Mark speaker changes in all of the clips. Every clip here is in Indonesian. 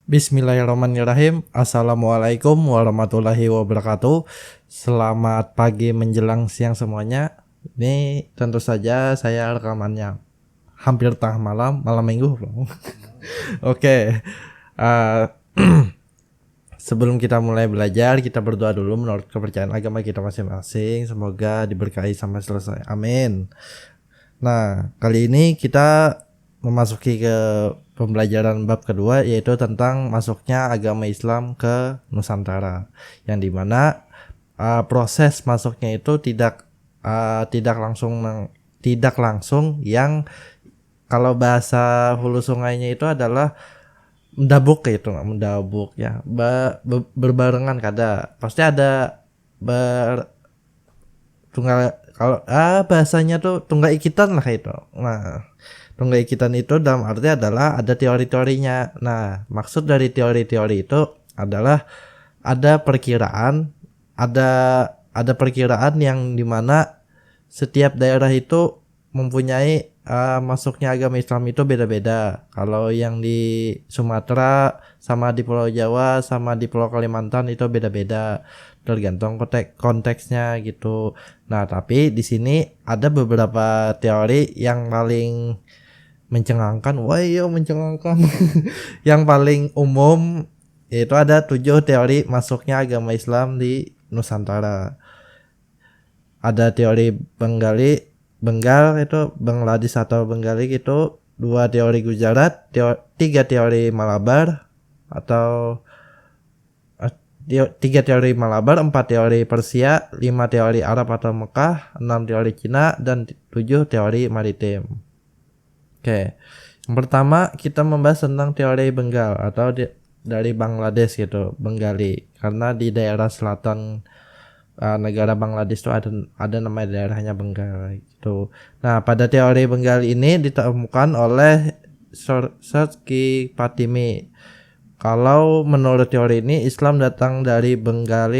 Speaker 1: Bismillahirrahmanirrahim. Assalamualaikum warahmatullahi wabarakatuh. Selamat pagi menjelang siang semuanya. Ini tentu saja saya rekamannya hampir tengah malam, malam minggu. Oke. eh, Sebelum kita mulai belajar, kita berdoa dulu menurut kepercayaan agama kita masing-masing. Semoga diberkahi sampai selesai. Amin. Nah, kali ini kita memasuki ke pembelajaran bab kedua, yaitu tentang masuknya agama Islam ke Nusantara, yang dimana proses masuknya itu tidak langsung, yang kalau bahasa hulu sungainya itu adalah mendabuk ya, berbarengan, pasti ada tunggal, kalau bahasanya tuh tunggal ikitan lah itu. Nah, tunggal ikitan itu dalam arti adalah ada teori-teorinya. Nah, maksud dari teori-teori itu adalah ada perkiraan, ada perkiraan yang dimana setiap daerah itu mempunyai masuknya agama Islam itu beda-beda. Kalau yang di Sumatera sama di Pulau Jawa sama di Pulau Kalimantan itu beda-beda, tergantung konteksnya gitu. Nah, tapi di sini ada beberapa teori yang paling mencengangkan, yang paling umum, yaitu ada 7 teori masuknya agama Islam di Nusantara. Ada teori Benggal itu Bangladesh atau Bengali gitu, 2 teori Gujarat, 3 teori Malabar atau 3 teori Malabar, 4 teori Persia, 5 teori Arab atau Mekah, 6 teori Cina, dan 7 teori maritim. Oke. Yang pertama kita membahas tentang teori Bengal atau dari Bangladesh gitu, Bengali, karena di daerah selatan negara Bangladesh itu ada nama daerahnya Bengal gitu. Nah, pada teori Bengal ini ditemukan oleh Serki Fatimi. Kalau menurut teori ini, Islam datang dari Bengal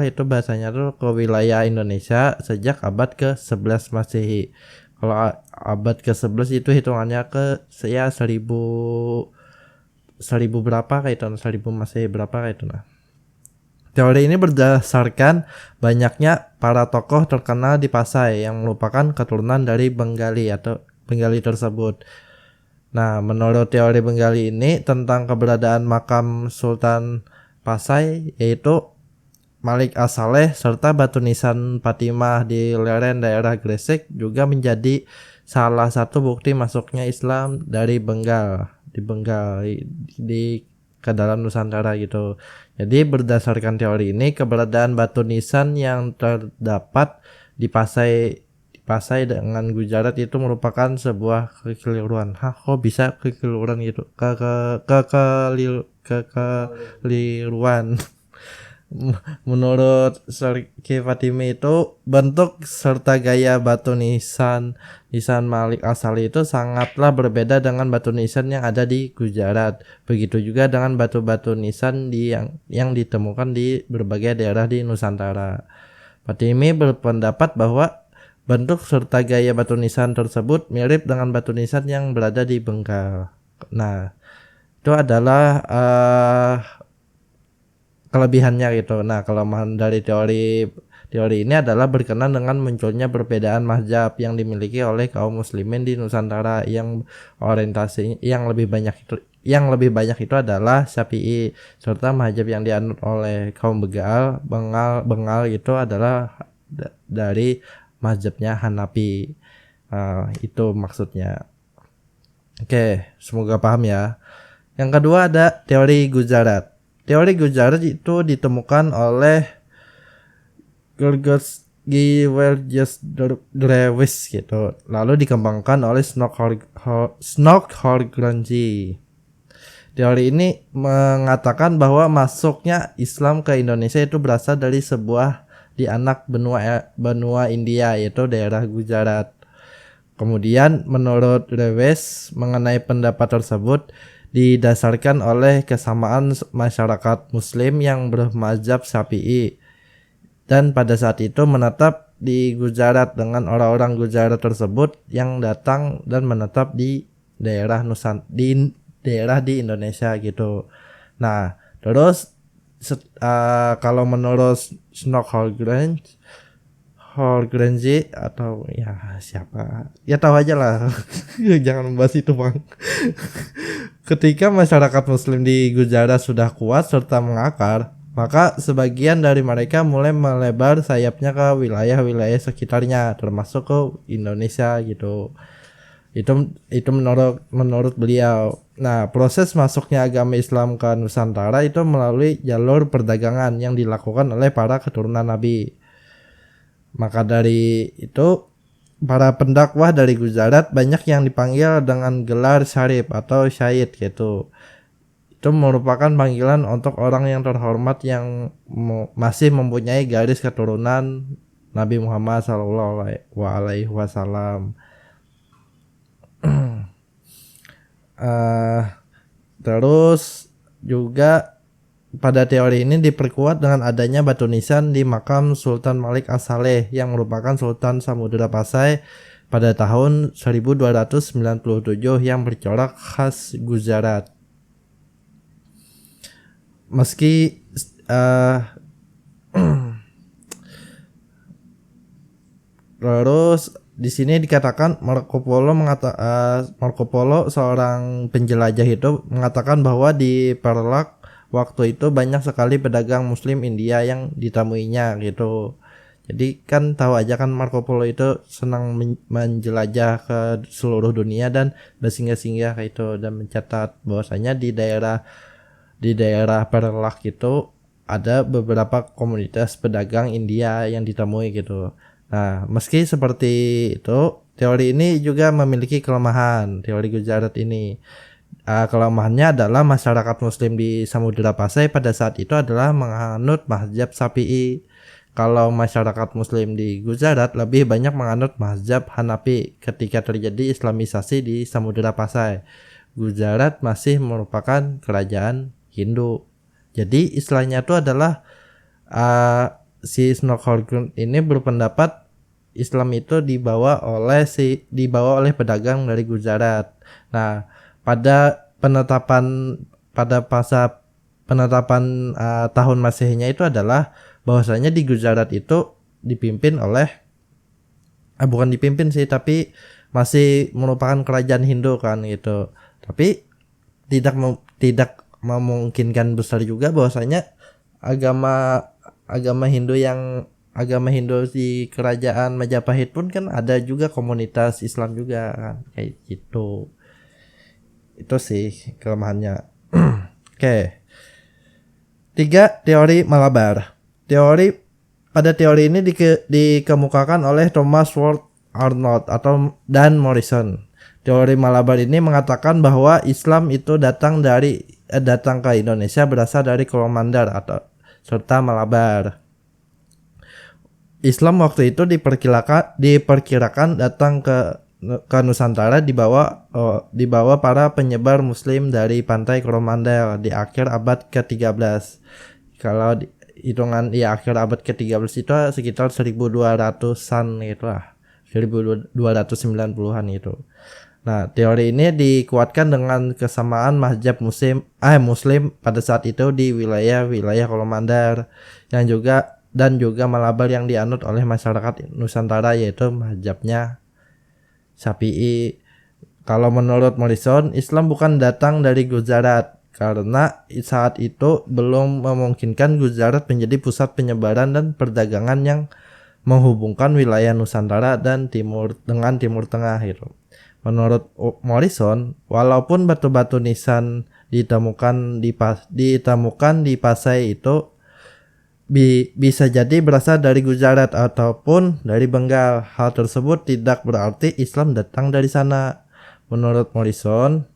Speaker 1: itu bahasanya tuh ke wilayah Indonesia sejak abad ke-11 Masehi. Kalau abad ke-11 itu hitungannya ke 1000 berapa kayak itu, 1000 Masehi berapa kayak itu. Nah, teori ini berdasarkan banyaknya para tokoh terkenal di Pasai yang merupakan keturunan dari Bengali atau Bengali tersebut. Nah, menurut teori Bengali ini tentang keberadaan makam Sultan Pasai, yaitu Malik As-Saleh, serta batu nisan Fatimah di lereng daerah Gresik juga menjadi salah satu bukti masuknya Islam dari Bengal ke dalam Nusantara gitu. Jadi berdasarkan teori ini, keberadaan batu nisan yang terdapat di Pasai dengan Gujarat itu merupakan sebuah kekeliruan. Kok bisa kekeliruan gitu? Kekeliruan. Menurut Serki Fatimi itu, bentuk serta gaya batu nisan Malik As-Saleh itu sangatlah berbeda dengan batu nisan yang ada di Gujarat. Begitu juga dengan batu-batu nisan yang ditemukan di berbagai daerah di Nusantara. Fatimi berpendapat bahwa bentuk serta gaya batu nisan tersebut mirip dengan batu nisan yang berada di Bengal. Nah, itu adalah kelebihannya gitu. Nah, kelemahan dari teori ini adalah berkenan dengan munculnya perbedaan mazhab yang dimiliki oleh kaum muslimin di Nusantara, yang orientasi yang lebih banyak itu adalah Syafi'i, serta mazhab yang dianut oleh kaum Bengal itu adalah dari mazhabnya Hanafi. Itu maksudnya. Oke, semoga paham ya. Yang kedua ada teori Gujarat. Teori Gujarat itu ditemukan oleh Georges Drewis gitu, lalu dikembangkan oleh Snokhorgrunji. Teori ini mengatakan bahwa masuknya Islam ke Indonesia itu berasal dari sebuah di anak benua India, yaitu daerah Gujarat. Kemudian menurut Drewis, mengenai pendapat tersebut didasarkan oleh kesamaan masyarakat muslim yang bermazhab Syafi'i, dan pada saat itu menetap di Gujarat dengan orang-orang Gujarat tersebut yang datang dan menetap di daerah di Indonesia gitu. Nah, terus kalau menurut Snook Holgrenzi atau ya siapa ya tahu aja lah jangan membahas itu bang. Ketika masyarakat muslim di Gujarat sudah kuat serta mengakar, maka sebagian dari mereka mulai melebar sayapnya ke wilayah-wilayah sekitarnya termasuk ke Indonesia gitu. Itu menurut beliau. Nah, proses masuknya agama Islam ke Nusantara itu melalui jalur perdagangan yang dilakukan oleh para keturunan Nabi. Maka dari itu para pendakwah dari Gujarat banyak yang dipanggil dengan gelar syarif atau syahid gitu. Itu merupakan panggilan untuk orang yang terhormat yang masih mempunyai garis keturunan Nabi Muhammad SAW. Terus juga pada teori ini diperkuat dengan adanya batu nisan di makam Sultan Malik As-Saleh yang merupakan Sultan Samudra Pasai pada tahun 1297 yang bercorak khas Gujarat. Meski terus di sini dikatakan Marco Polo seorang penjelajah itu mengatakan bahwa di Perlak waktu itu banyak sekali pedagang muslim India yang ditemuinya gitu. Jadi kan tahu aja kan Marco Polo itu senang menjelajah ke seluruh dunia dan bersinggah-singgah kayak itu dan mencatat bahwasanya di daerah Perlak itu ada beberapa komunitas pedagang India yang ditemui gitu. Nah, meski seperti itu, teori ini juga memiliki kelemahan. Teori Gujarat ini, kelemahannya adalah masyarakat Muslim di Samudra Pasai pada saat itu adalah menganut mazhab Syafi'i. Kalau masyarakat Muslim di Gujarat lebih banyak menganut mazhab Hanafi ketika terjadi Islamisasi di Samudra Pasai. Gujarat masih merupakan kerajaan Hindu. Jadi istilahnya itu adalah si Snowhorn ini berpendapat Islam itu dibawa oleh pedagang dari Gujarat. Nah, pada penetapan tahun Masehinya itu adalah bahwasanya di Gujarat itu dipimpin oleh bukan dipimpin sih tapi masih merupakan kerajaan Hindu kan gitu. Tapi tidak memungkinkan besar juga bahwasanya agama Hindu di kerajaan Majapahit pun kan ada juga komunitas Islam juga kan kayak gitu. Itu sih kelemahannya. Oke. 3. Teori Malabar. Pada teori ini dikemukakan oleh Thomas Ward Arnold dan Morrison. Teori Malabar ini mengatakan bahwa Islam itu datang ke Indonesia berasal dari Coromandel serta Malabar. Islam waktu itu diperkirakan datang ke Nusantara dibawa para penyebar Muslim dari pantai Coromandel di akhir abad ke-13. Kalau hitungan di akhir abad ke-13 itu sekitar 1200-an gitu lah. 1290-an itu. Nah, teori ini dikuatkan dengan kesamaan mazhab Muslim pada saat itu di wilayah Coromandel dan juga Malabar yang dianut oleh masyarakat Nusantara yaitu mazhabnya Syafi'i. Kalau menurut Morrison, Islam bukan datang dari Gujarat karena saat itu belum memungkinkan Gujarat menjadi pusat penyebaran dan perdagangan yang menghubungkan wilayah Nusantara dan Timur Tengah gitu. Menurut Morrison, walaupun batu-batu nisan ditemukan di Pasai itu bisa jadi berasal dari Gujarat ataupun dari Bengal. Hal tersebut tidak berarti Islam datang dari sana. Menurut Morrison,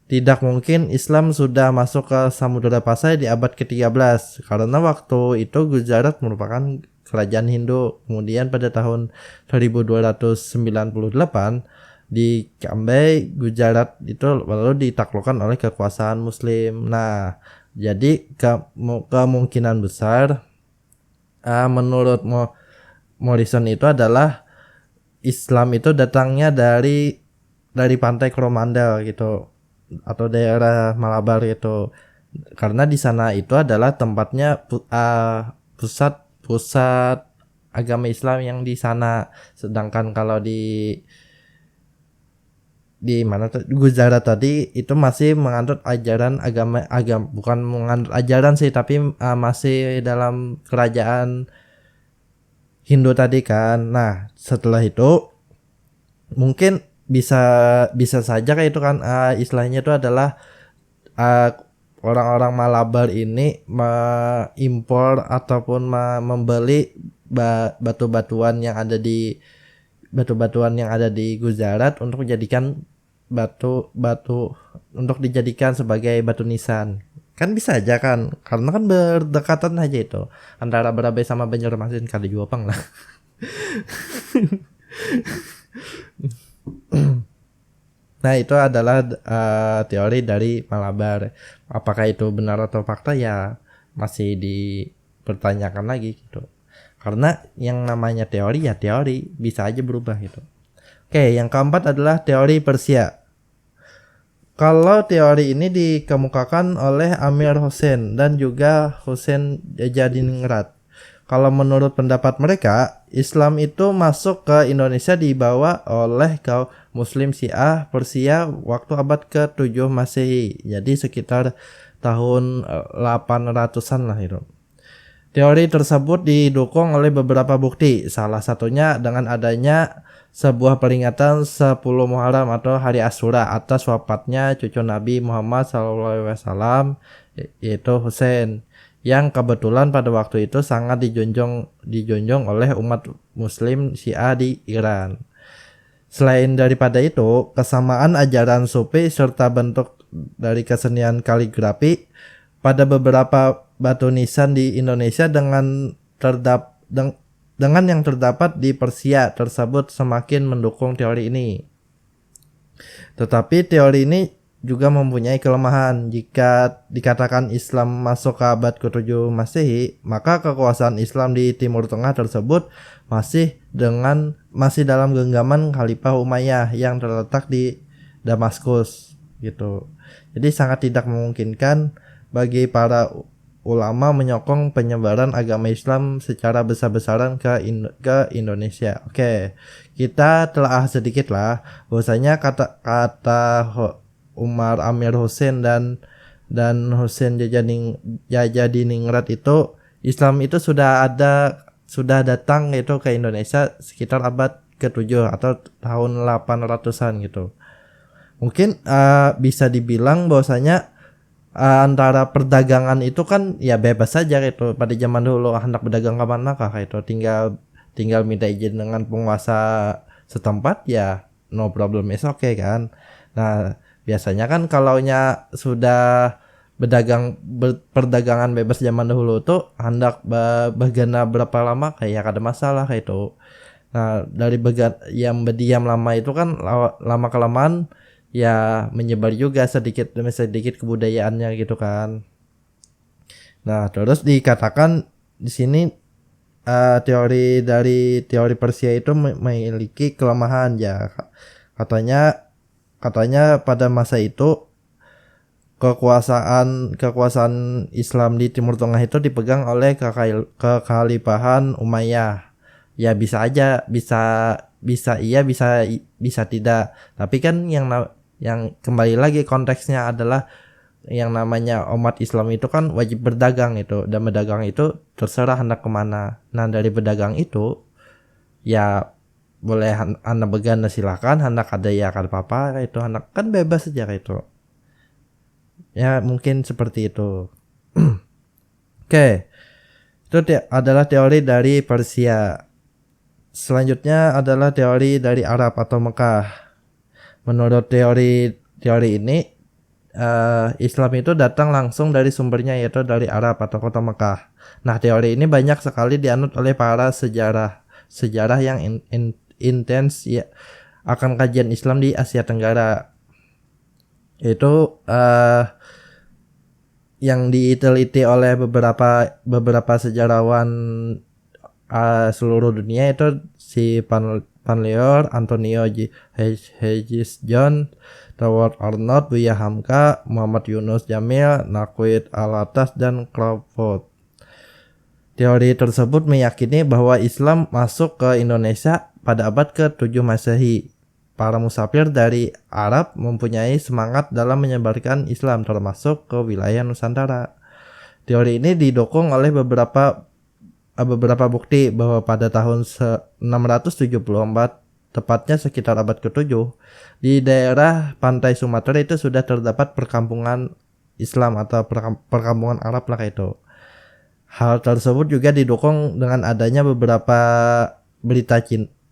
Speaker 1: tidak mungkin Islam sudah masuk ke Samudra Pasai di abad ke-13 karena waktu itu Gujarat merupakan kerajaan Hindu. Kemudian pada tahun 1298 di Cambay, Gujarat itu lalu ditaklukkan oleh kekuasaan Muslim. Nah, jadi kemungkinan besar menurut Morrison itu adalah Islam itu datangnya dari pantai Coromandel gitu. atau daerah Malabar itu. Karena di sana itu adalah tempatnya pusat pusat agama Islam yang di sana. Sedangkan kalau di mana tuh Gujarat tadi itu masih menganut ajaran agama bukan menganut ajaran sih, tapi masih dalam kerajaan Hindu tadi kan. Nah, setelah itu mungkin bisa bisa saja kayak itu kan istilahnya itu adalah uh, orang-orang Malabar ini mengimpor ataupun membeli batu-batuan yang ada di Gujarat untuk dijadikan batu-batu untuk dijadikan sebagai batu nisan. Kan bisa aja kan, karena kan berdekatan aja itu antara Barabai sama Banjarmasin kali Juapang lah. Nah, itu adalah teori dari Malabar. Apakah itu benar atau fakta ya masih dipertanyakan lagi gitu. Karena yang namanya teori ya teori, bisa aja berubah gitu. Oke, yang keempat adalah teori Persia. Kalau teori ini dikemukakan oleh Amir Hossein dan juga Hussein Jadiningrat. Kalau menurut pendapat mereka, Islam itu masuk ke Indonesia dibawa oleh kaum Muslim Syiah Persia waktu abad ke-7 Masehi. Jadi sekitar tahun 800-an lah itu. Teori tersebut didukung oleh beberapa bukti. Salah satunya dengan adanya sebuah peringatan 10 Muharram atau Hari Asyura atas wafatnya cucu Nabi Muhammad SAW, yaitu Hussein, yang kebetulan pada waktu itu sangat dijunjung oleh umat Muslim Syiah di Iran. Selain daripada itu, kesamaan ajaran Sufi serta bentuk dari kesenian kaligrafi pada beberapa batu nisan di Indonesia dengan yang terdapat di Persia tersebut semakin mendukung teori ini. Tetapi teori ini juga mempunyai kelemahan. Jika dikatakan Islam masuk ke abad ke-7 Masehi, maka kekuasaan Islam di Timur Tengah tersebut masih dalam genggaman Khalifah Umayyah yang terletak di Damaskus gitu. Jadi sangat tidak memungkinkan bagi para ulama menyokong penyebaran agama Islam secara besar-besaran ke Indonesia. Oke, kita telah sedikit lah bahwasanya kata Umar Amir Hussein dan Hussein Jajadiningrat itu Islam itu sudah datang itu ke Indonesia sekitar abad ke-7 atau tahun 800-an gitu. Mungkin bisa dibilang bahwasanya antara perdagangan itu kan ya bebas saja gitu. Pada zaman dulu hendak berdagang ke mana kah itu tinggal minta izin dengan penguasa setempat ya no problem, is okay kan. Nah, biasanya kan kalaunya sudah perdagangan bebas zaman dahulu tuh hendak bagana berapa lama kayak ada masalah kayak itu. Nah, dari yang berdiam lama itu kan lama kelamaan ya menyebar juga sedikit demi sedikit kebudayaannya gitu kan. Nah, terus dikatakan di sini teori Persia itu memiliki kelemahan ya. Katanya pada masa itu kekuasaan Islam di Timur Tengah itu dipegang oleh kekhalifahan Umayyah. Ya bisa aja, bisa iya, bisa tidak. Tapi kan yang kembali lagi konteksnya adalah yang namanya umat Islam itu kan wajib berdagang itu, dan berdagang itu terserah hendak kemana. Nah, dari berdagang itu ya boleh anda begana silakan, hendak ada ya kan apa itu, hendak kan bebas saja itu. Ya mungkin seperti itu. Oke, itu adalah teori dari Persia. Selanjutnya adalah teori dari Arab atau Mekah. Menurut teori ini Islam itu datang langsung dari sumbernya, yaitu dari Arab atau kota Mekah. Nah, teori ini banyak sekali dianut oleh para sejarah yang intens ya akan kajian Islam di Asia Tenggara. Itu yang diteliti oleh beberapa sejarawan seluruh dunia, itu si Panlior, Antonio Hedges John, Howard Arnold, Buya Hamka, Muhammad Yunus Jamil, Naquid Alatas, dan Crawford. Teori tersebut meyakini bahwa Islam masuk ke Indonesia pada abad ke-7 Masehi. Para musafir dari Arab mempunyai semangat dalam menyebarkan Islam termasuk ke wilayah Nusantara. Teori ini didukung oleh beberapa bukti bahwa pada tahun 674, tepatnya sekitar abad ke-7, di daerah pantai Sumatera itu sudah terdapat perkampungan Islam atau perkampungan Arab lah itu. Hal tersebut juga didukung dengan adanya beberapa berita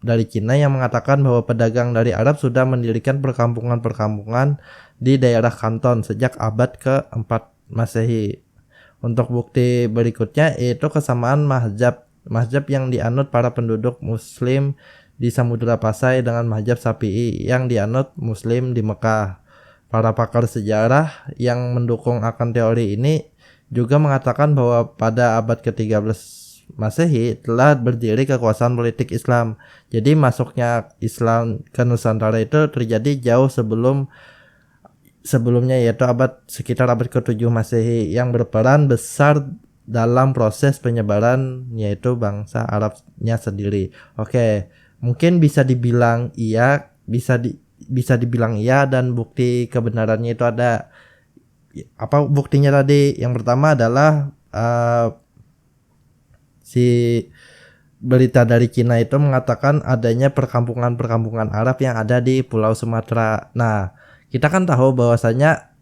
Speaker 1: dari Cina yang mengatakan bahwa pedagang dari Arab sudah mendirikan perkampungan-perkampungan di daerah Kanton sejak abad ke-4 Masehi. Untuk bukti berikutnya yaitu kesamaan mazhab yang dianut para penduduk Muslim di Samudra Pasai dengan mazhab Syafi'i yang dianut Muslim di Mekah. Para pakar sejarah yang mendukung akan teori ini juga mengatakan bahwa pada abad ke-13 Masehi telah berdiri kekuasaan politik Islam. Jadi masuknya Islam ke Nusantara itu terjadi jauh sebelumnya, yaitu sekitar abad ke-7 Masehi, yang berperan besar dalam proses penyebaran yaitu bangsa Arabnya sendiri. Oke, mungkin bisa dibilang iya, bisa dibilang iya, dan bukti kebenarannya itu ada. Apa buktinya tadi? Yang pertama adalah si berita dari Cina itu mengatakan adanya perkampungan Arab yang ada di Pulau Sumatera. Nah, kita kan tahu bahwasanya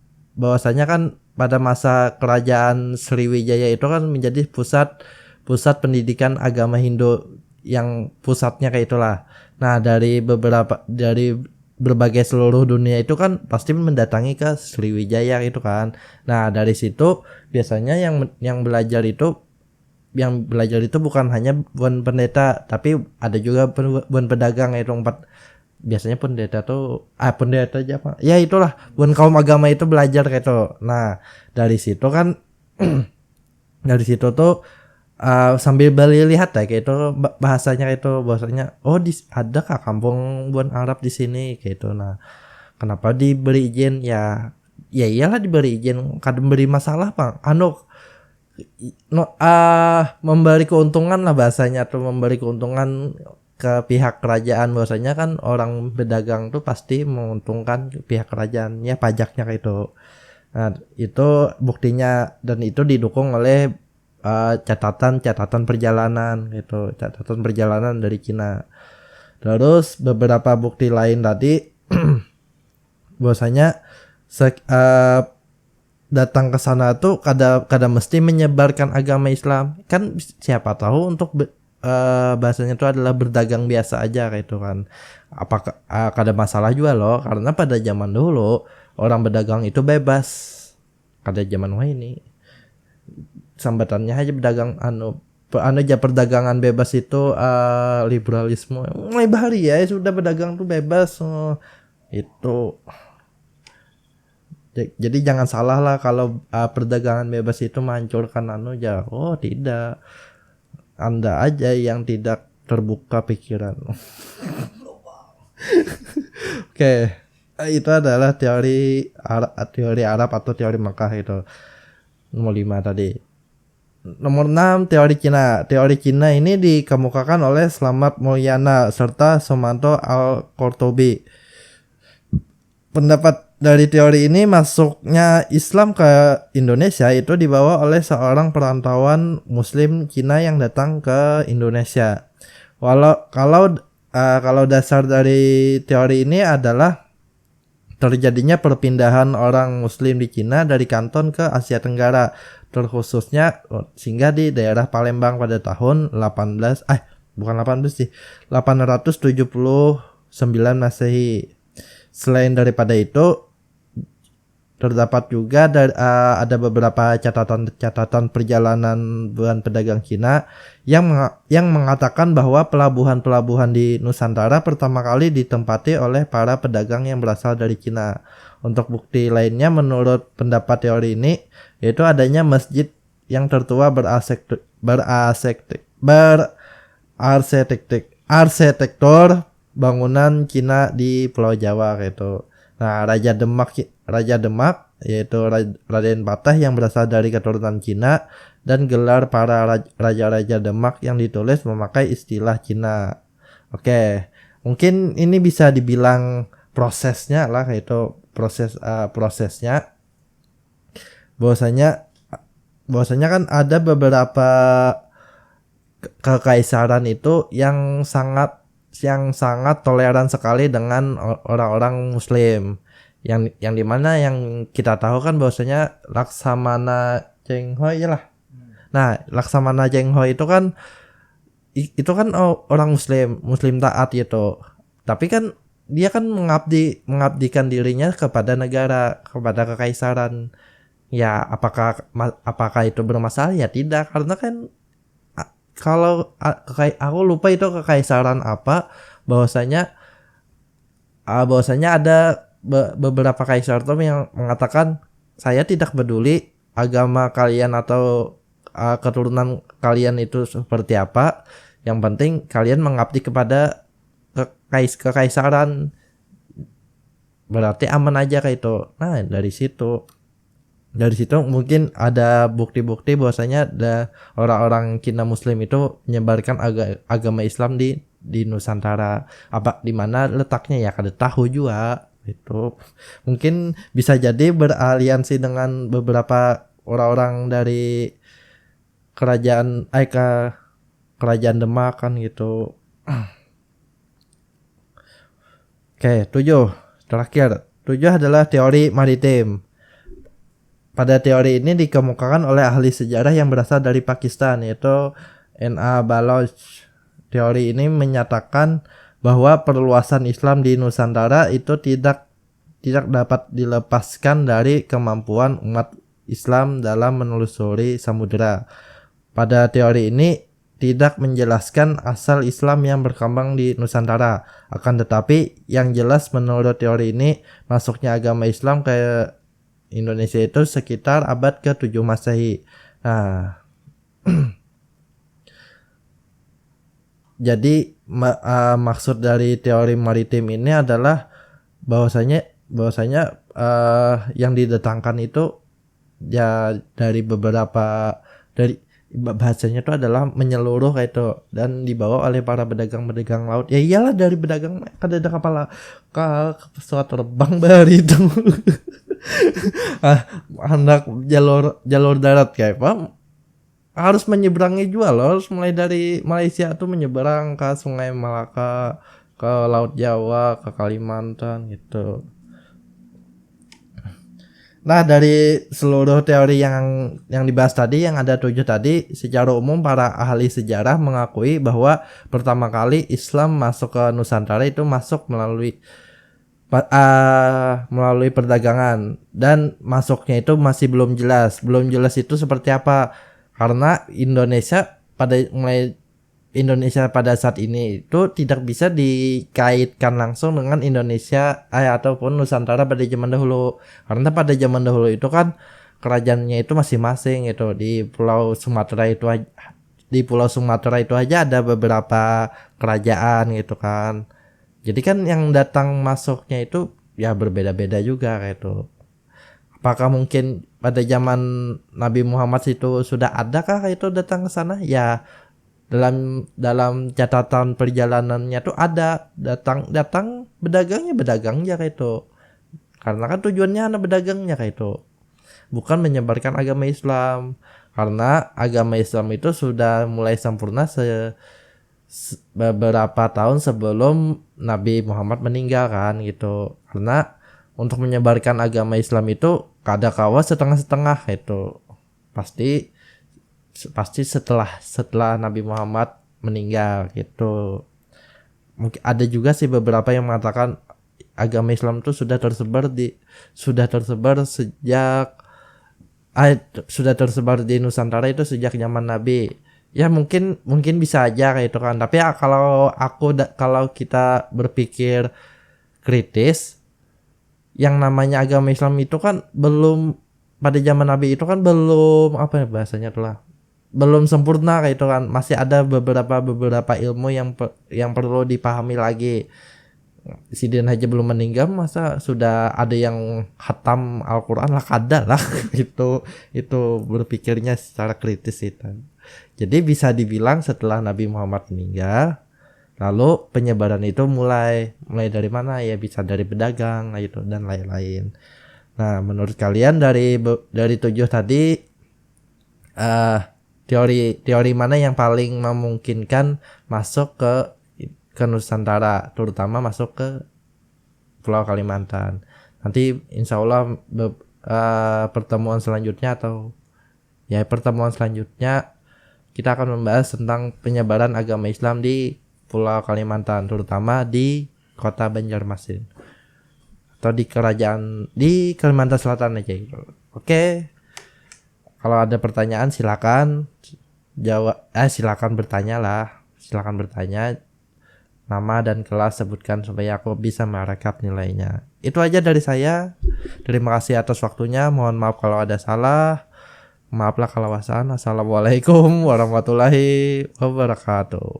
Speaker 1: kan pada masa kerajaan Sriwijaya itu kan menjadi pusat pendidikan agama Hindu yang pusatnya kayak itulah. Nah, dari berbagai seluruh dunia itu kan pasti mendatangi ke Sriwijaya itu kan. Nah, dari situ biasanya yang belajar itu bukan hanya bukan pendeta, tapi ada juga bukan pedagang, yaitu biasanya pendeta aja Pak. Ya itulah, bukan kaum agama itu belajar kayak itu. Nah, dari situ kan dari situ tuh sambil beli lihat ya kayak itu bahasanya kayak itu, bahasanya ada kah kampung buan Arab di sini kayak itu. Nah, kenapa diberi izin? Ya iyalah diberi izin, kadang beri masalah Bang. Memberi keuntungan lah bahasanya, tuh memberi keuntungan ke pihak kerajaan. Bahwasanya kan orang berdagang tuh pasti menguntungkan pihak kerajaan, ya pajaknya kayak itu. Nah, itu buktinya, dan itu didukung oleh catatan perjalanan gitu, catatan perjalanan dari Cina. Terus beberapa bukti lain tadi bahwasanya datang ke sana tuh kada mesti menyebarkan agama Islam. Kan siapa tahu untuk bahasanya itu adalah berdagang biasa aja kayak itu kan. Apakah kada masalah juga loh, karena pada zaman dulu orang berdagang itu bebas. Kada zaman ini sambatannya aja berdagang aja perdagangan bebas itu liberalisme. Mulai bahari ya sudah berdagang tuh bebas. Itu jadi jangan salah lah kalau perdagangan bebas itu menghancurkan tidak. Anda aja yang tidak terbuka pikiran. Oke. Itu adalah teori Arab atau teori Makkah itu. Nomor 5 tadi. Nomor 6, teori Cina. Teori Cina ini dikemukakan oleh Slamet Mulyana serta Sumanto Al-Qurtubi. Pendapat dari teori ini masuknya Islam ke Indonesia itu dibawa oleh seorang perantauan Muslim Cina yang datang ke Indonesia. Kalau dasar dari teori ini adalah terjadinya perpindahan orang Muslim di Cina dari Kanton ke Asia Tenggara, terkhususnya singgah di daerah Palembang pada tahun 879 Masehi. Selain daripada itu, terdapat juga ada beberapa catatan perjalanan buan pedagang Cina yang mengatakan bahwa pelabuhan di Nusantara pertama kali ditempati oleh para pedagang yang berasal dari Cina. Untuk bukti lainnya menurut pendapat teori ini yaitu adanya masjid yang tertua berarsitektur bangunan Cina di Pulau Jawa gitu. Nah, Raja Demak yaitu Raden Patah yang berasal dari keturunan Cina, dan gelar para raja-raja Demak yang ditulis memakai istilah Cina. Oke, mungkin ini bisa dibilang prosesnya lah, itu prosesnya bahwasanya bahwasanya kan ada beberapa kekaisaran itu yang sangat toleran sekali dengan orang-orang Muslim, yang dimana yang kita tahu kan bahwasanya Laksamana Cengho ya lah. Nah, Laksamana Cengho itu kan orang Muslim taat gitu. Tapi kan dia kan mengabdikan dirinya kepada negara, kepada kekaisaran. Ya, apakah itu bermasalah? Ya tidak, karena kan kalau aku lupa itu kekaisaran apa, bahwasanya ada beberapa kaisar tuh yang mengatakan, saya tidak peduli agama kalian atau keturunan kalian itu seperti apa, yang penting kalian mengabdi kepada kekaisaran, berarti aman aja kayak itu. Nah, dari situ mungkin ada bukti-bukti bahwasanya ada orang-orang Cina Muslim itu menyebarkan agama Islam di Nusantara. Apa di mana letaknya ya kada tahu juga itu. Mungkin bisa jadi beraliansi dengan beberapa orang-orang dari kerajaan Demak kan gitu. Oke, 7 terakhir. 7 adalah teori maritim. Pada teori ini dikemukakan oleh ahli sejarah yang berasal dari Pakistan, yaitu N.A. Baloch. Teori ini menyatakan bahwa perluasan Islam di Nusantara itu tidak dapat dilepaskan dari kemampuan umat Islam dalam menelusuri samudera. Pada teori ini tidak menjelaskan asal Islam yang berkembang di Nusantara. Akan tetapi yang jelas menurut teori ini, masuknya agama Islam ke Indonesia itu sekitar abad ke-7 Masehi. Nah, jadi maksud dari teori maritim ini adalah bahwasanya yang didatangkan itu ya dari bahasanya itu adalah menyeluruh kayak itu, dan dibawa oleh para pedagang laut. Ya iyalah, dari pedagang kan ada kapal pesawat terbang dari itu. Hendak jalur darat kayak apa, harus menyeberangi juga loh, harus mulai dari Malaysia tuh menyeberang ke Sungai Malaka, ke Laut Jawa, ke Kalimantan gitu. Nah, dari seluruh teori yang dibahas tadi, yang ada 7 tadi, secara umum para ahli sejarah mengakui bahwa pertama kali Islam masuk ke Nusantara itu masuk melalui perdagangan, dan masuknya itu masih belum jelas itu seperti apa, karena Indonesia pada saat ini itu tidak bisa dikaitkan langsung dengan Indonesia ataupun Nusantara pada zaman dahulu, karena pada zaman dahulu itu kan kerajaannya itu masing-masing itu di Pulau Sumatera itu aja ada beberapa kerajaan gitu kan. Jadi kan yang datang masuknya itu ya berbeda-beda juga kayak itu. Apakah mungkin pada zaman Nabi Muhammad itu sudah adakah itu datang ke sana? Ya, dalam catatan perjalanannya tuh ada datang bedagangnya kayak itu. Karena kan tujuannya anak bedagangnya kayak itu, bukan menyebarkan agama Islam. Karena agama Islam itu sudah mulai sempurna beberapa tahun sebelum Nabi Muhammad meninggal kan gitu. Karena untuk menyebarkan agama Islam itu kadakawa setengah-setengah itu pasti setelah Nabi Muhammad meninggal gitu. Mungkin ada juga sih beberapa yang mengatakan agama Islam itu sudah tersebar di Nusantara itu sejak zaman Nabi. Ya mungkin bisa aja kayak itu kan. Tapi ya, kalau kita berpikir kritis, yang namanya agama Islam itu kan belum, pada zaman Nabi itu kan belum, apa ya bahasanya tuh lah, belum sempurna kayak itu kan, masih ada beberapa ilmu yang perlu dipahami lagi. Sidin aja belum meninggal masa sudah ada yang khatam Al-Quran lah, kada lah. Itu berpikirnya secara kritis itu. Jadi bisa dibilang setelah Nabi Muhammad meninggal, lalu penyebaran itu mulai dari mana ya, bisa dari pedagang gitu dan lain-lain. Nah, menurut kalian dari 7 tadi, teori mana yang paling memungkinkan masuk ke Nusantara, terutama masuk ke Pulau Kalimantan? Nanti insya Allah pertemuan selanjutnya kita akan membahas tentang penyebaran agama Islam di Pulau Kalimantan, terutama di kota Banjarmasin atau di Kalimantan Selatan aja gitu. Oke. Kalau ada pertanyaan silakan silakan bertanya, nama dan kelas sebutkan supaya aku bisa merekap nilainya. Itu aja dari saya. Terima kasih atas waktunya. Mohon maaf kalau ada salah. Maaflah kalau wasan. Assalamualaikum warahmatullahi wabarakatuh.